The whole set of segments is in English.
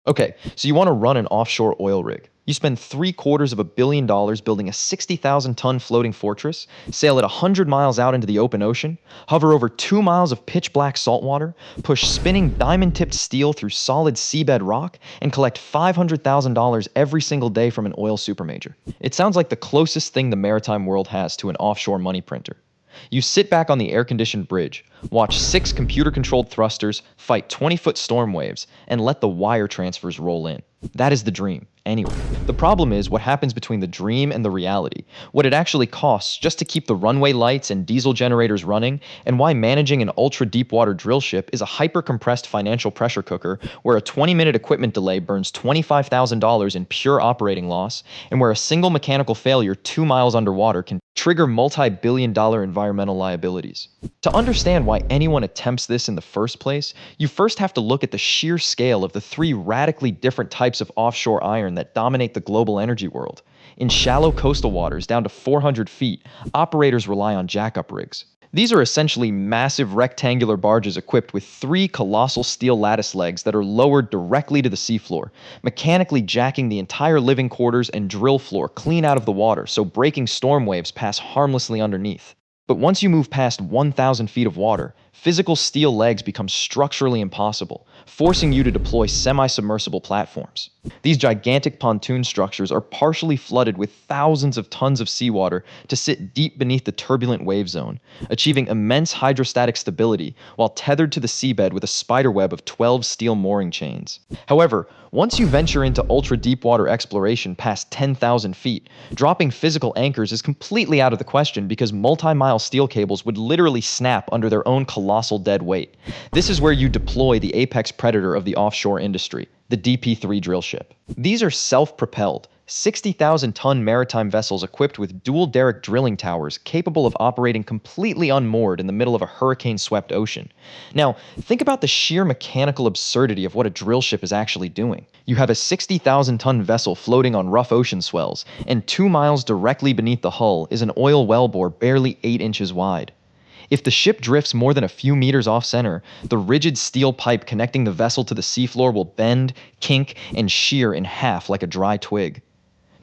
Okay, so you want to run an offshore oil rig. You spend $750 million building a 60,000 ton floating fortress, sail it 100 miles out into the open ocean, hover over 2 miles of pitch black saltwater, push spinning diamond tipped steel through solid seabed rock, and collect $500,000 every single day from an oil supermajor. It sounds like the closest thing the maritime world has to an offshore money printer. You sit back on the air conditioned bridge, watch 6 computer controlled thrusters fight 20-foot storm waves, and let the wire transfers roll in. That is the dream, anyway. The problem is what happens between the dream and the reality, what it actually costs just to keep the runway lights and diesel generators running, and why managing an ultra-deepwater drill ship is a hyper-compressed financial pressure cooker where a 20-minute equipment delay burns $25,000 in pure operating loss, and where a single mechanical failure 2 miles underwater can trigger multi-billion-dollar environmental liabilities. To understand why anyone attempts this in the first place, you first have to look at the sheer scale of the 3 radically different types of offshore iron that dominate the global energy world. In shallow coastal waters down to 400 feet, operators rely on jackup rigs. These are essentially massive rectangular barges equipped with 3 colossal steel lattice legs that are lowered directly to the seafloor, mechanically jacking the entire living quarters and drill floor clean out of the water so breaking storm waves pass harmlessly underneath. But once you move past 1,000 feet of water, physical steel legs become structurally impossible, forcing you to deploy semi-submersible platforms. These gigantic pontoon structures are partially flooded with thousands of tons of seawater to sit deep beneath the turbulent wave zone, achieving immense hydrostatic stability while tethered to the seabed with a spiderweb of 12 steel mooring chains. However, once you venture into ultra-deepwater exploration past 10,000 feet, dropping physical anchors is completely out of the question because multi-mile steel cables would literally snap under their own colossal dead weight. This is where you deploy the apex predator of the offshore industry, the DP-3 drillship. These are self-propelled, 60,000-ton maritime vessels equipped with dual derrick drilling towers capable of operating completely unmoored in the middle of a hurricane-swept ocean. Now, think about the sheer mechanical absurdity of what a drillship is actually doing. You have a 60,000-ton vessel floating on rough ocean swells, and 2 miles directly beneath the hull is an oil wellbore barely 8 inches wide. If the ship drifts more than a few meters off-center, the rigid steel pipe connecting the vessel to the seafloor will bend, kink, and shear in half like a dry twig.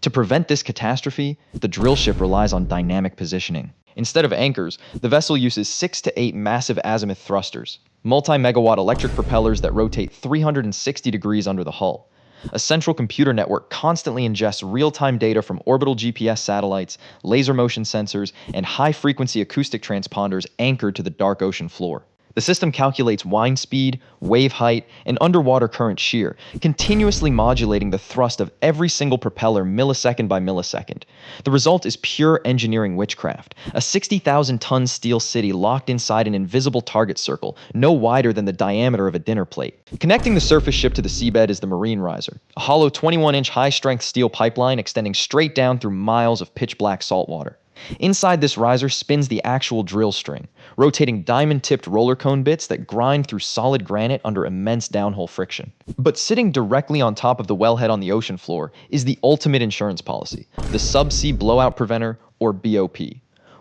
To prevent this catastrophe, the drillship relies on dynamic positioning. Instead of anchors, the vessel uses 6 to 8 massive azimuth thrusters, multi-megawatt electric propellers that rotate 360 degrees under the hull. A central computer network constantly ingests real-time data from orbital GPS satellites, laser motion sensors, and high-frequency acoustic transponders anchored to the dark ocean floor. The system calculates wind speed, wave height, and underwater current shear, continuously modulating the thrust of every single propeller millisecond by millisecond. The result is pure engineering witchcraft, a 60,000-ton steel city locked inside an invisible target circle, no wider than the diameter of a dinner plate. Connecting the surface ship to the seabed is the marine riser, a hollow 21-inch high-strength steel pipeline extending straight down through miles of pitch-black saltwater. Inside this riser spins the actual drill string, rotating diamond-tipped roller cone bits that grind through solid granite under immense downhole friction. But sitting directly on top of the wellhead on the ocean floor is the ultimate insurance policy, the Subsea Blowout Preventer, or BOP.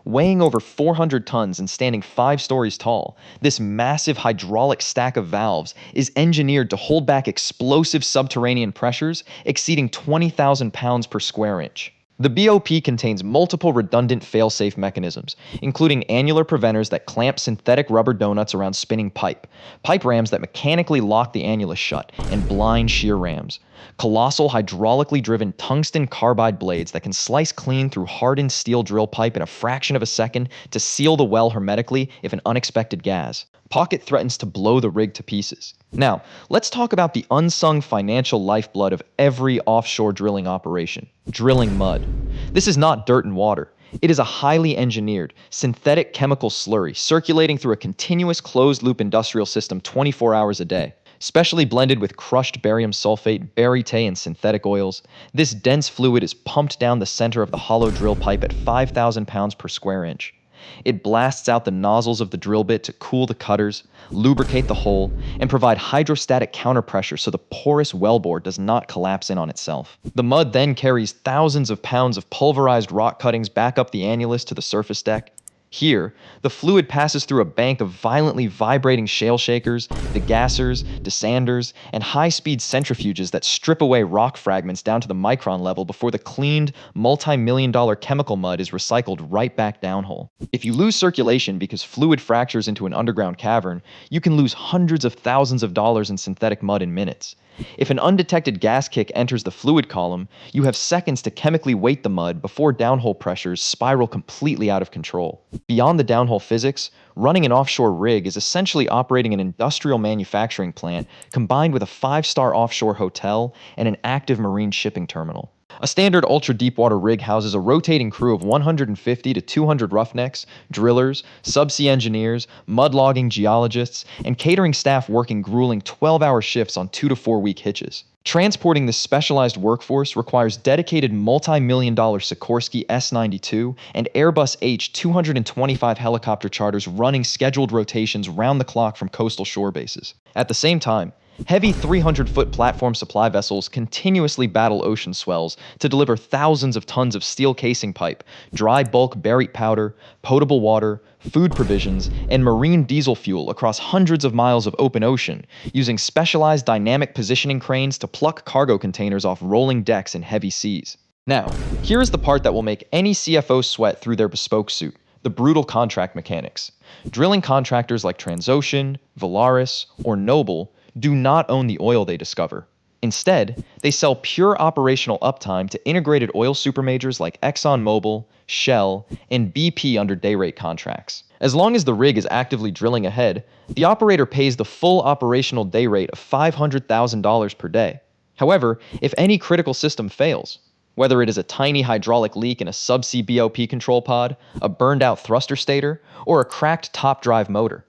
Weighing over 400 tons and standing 5 stories tall, this massive hydraulic stack of valves is engineered to hold back explosive subterranean pressures exceeding 20,000 pounds per square inch. The BOP contains multiple redundant fail-safe mechanisms, including annular preventers that clamp synthetic rubber donuts around spinning pipe rams that mechanically lock the annulus shut, and blind shear rams. Colossal hydraulically driven tungsten carbide blades that can slice clean through hardened steel drill pipe in a fraction of a second to seal the well hermetically if an unexpected gas pocket threatens to blow the rig to pieces. Now, let's talk about the unsung financial lifeblood of every offshore drilling operation: drilling mud. This is not dirt and water. It is a highly engineered, synthetic chemical slurry circulating through a continuous closed-loop industrial system 24 hours a day. Specially blended with crushed barium sulfate, baryte, and synthetic oils, this dense fluid is pumped down the center of the hollow drill pipe at 5,000 pounds per square inch. It blasts out the nozzles of the drill bit to cool the cutters, lubricate the hole, and provide hydrostatic counterpressure so the porous wellbore does not collapse in on itself. The mud then carries thousands of pounds of pulverized rock cuttings back up the annulus to the surface deck. Here, the fluid passes through a bank of violently vibrating shale shakers, degassers, desanders, and high-speed centrifuges that strip away rock fragments down to the micron level before the cleaned, multi-million-dollar chemical mud is recycled right back downhole. If you lose circulation because fluid fractures into an underground cavern, you can lose hundreds of thousands of dollars in synthetic mud in minutes. If an undetected gas kick enters the fluid column, you have seconds to chemically weight the mud before downhole pressures spiral completely out of control. Beyond the downhole physics, running an offshore rig is essentially operating an industrial manufacturing plant combined with a 5-star offshore hotel and an active marine shipping terminal. A standard ultra-deepwater rig houses a rotating crew of 150 to 200 roughnecks, drillers, subsea engineers, mud-logging geologists, and catering staff working grueling 12-hour shifts on 2 to 4 week hitches. Transporting this specialized workforce requires dedicated multi-million-dollar Sikorsky S-92 and Airbus H-225 helicopter charters running scheduled rotations round the clock from coastal shore bases. At the same time, heavy 300-foot platform supply vessels continuously battle ocean swells to deliver thousands of tons of steel casing pipe, dry bulk barite powder, potable water, food provisions, and marine diesel fuel across hundreds of miles of open ocean, using specialized dynamic positioning cranes to pluck cargo containers off rolling decks in heavy seas. Now, here is the part that will make any CFO sweat through their bespoke suit: the brutal contract mechanics. Drilling contractors like Transocean, Valaris, or Noble do not own the oil they discover. Instead, they sell pure operational uptime to integrated oil supermajors like ExxonMobil, Shell, and BP under Dayrate contracts. As long as the rig is actively drilling ahead, the operator pays the full operational day rate of $500,000 per day. However, if any critical system fails, whether it is a tiny hydraulic leak in a subsea BOP control pod, a burned-out thruster stator, or a cracked top drive motor,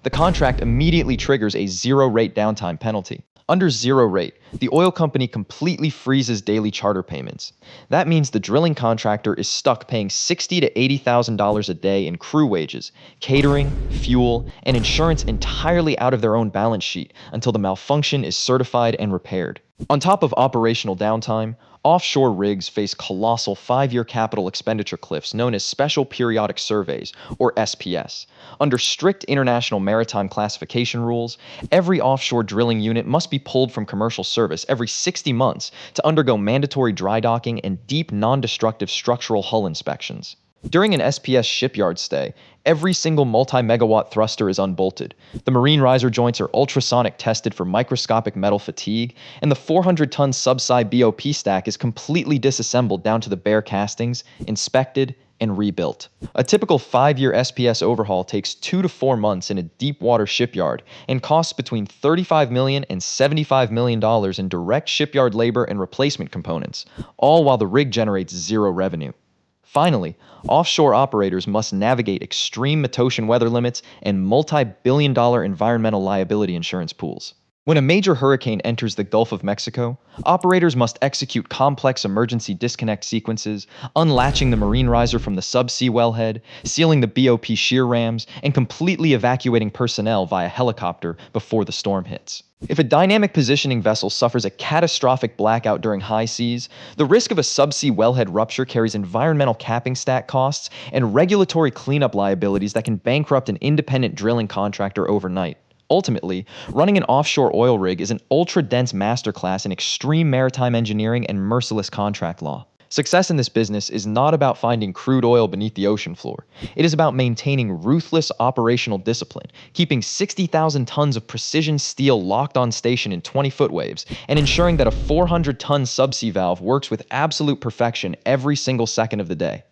the contract immediately triggers a zero-rate downtime penalty. Under zero rate, the oil company completely freezes daily charter payments. That means the drilling contractor is stuck paying $60,000 to $80,000 a day in crew wages, catering, fuel, and insurance entirely out of their own balance sheet until the malfunction is certified and repaired. On top of operational downtime, offshore rigs face colossal 5-year capital expenditure cliffs known as Special Periodic Surveys, or SPS. Under strict international maritime classification rules, every offshore drilling unit must be pulled from commercial service every 60 months to undergo mandatory dry docking and deep non-destructive structural hull inspections. During an SPS shipyard stay, every single multi-megawatt thruster is unbolted, the marine riser joints are ultrasonic tested for microscopic metal fatigue, and the 400-ton Subsea BOP stack is completely disassembled down to the bare castings, inspected, and rebuilt. A typical 5-year SPS overhaul takes 2 to 4 months in a deep water shipyard and costs between $35 million and $75 million in direct shipyard labor and replacement components, all while the rig generates zero revenue. Finally, offshore operators must navigate extreme Metocean weather limits and multi-billion-dollar environmental liability insurance pools. When a major hurricane enters the Gulf of Mexico, operators must execute complex emergency disconnect sequences, unlatching the marine riser from the subsea wellhead, sealing the BOP shear rams, and completely evacuating personnel via helicopter before the storm hits. If a dynamic positioning vessel suffers a catastrophic blackout during high seas, the risk of a subsea wellhead rupture carries environmental capping stack costs and regulatory cleanup liabilities that can bankrupt an independent drilling contractor overnight. Ultimately, running an offshore oil rig is an ultra-dense masterclass in extreme maritime engineering and merciless contract law. Success in this business is not about finding crude oil beneath the ocean floor. It is about maintaining ruthless operational discipline, keeping 60,000 tons of precision steel locked on station in 20-foot waves, and ensuring that a 400-ton subsea valve works with absolute perfection every single second of the day.